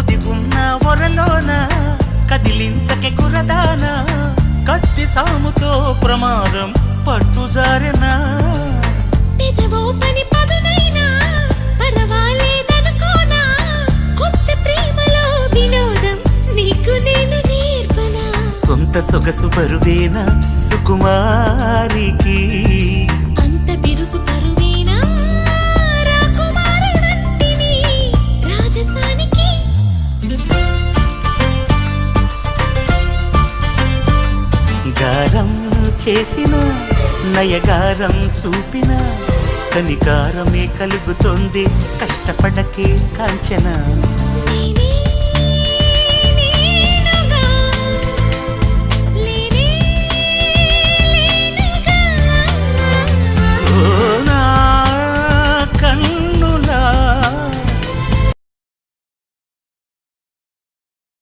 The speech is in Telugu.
ఒదిగున్న ఒరలోన కదిలించకే కురదానా కత్తి సాముతో ప్రమాదం పట్టుజారెనా పెదవో పని పదునైనా పరవాలేదనుకోనా కొత్త ప్రేమలో వినోదం నీకు నేను నేర్పనా సొంత సొగసు బరువేనా సుకుమారికి అంత బిరుసు పరువేనా రాకుమారుడంటిని రాజసానికి గారం చేసిన నయగారం చూపిన కనికారమే కలుగుతోంది కష్టపడకే కాంచన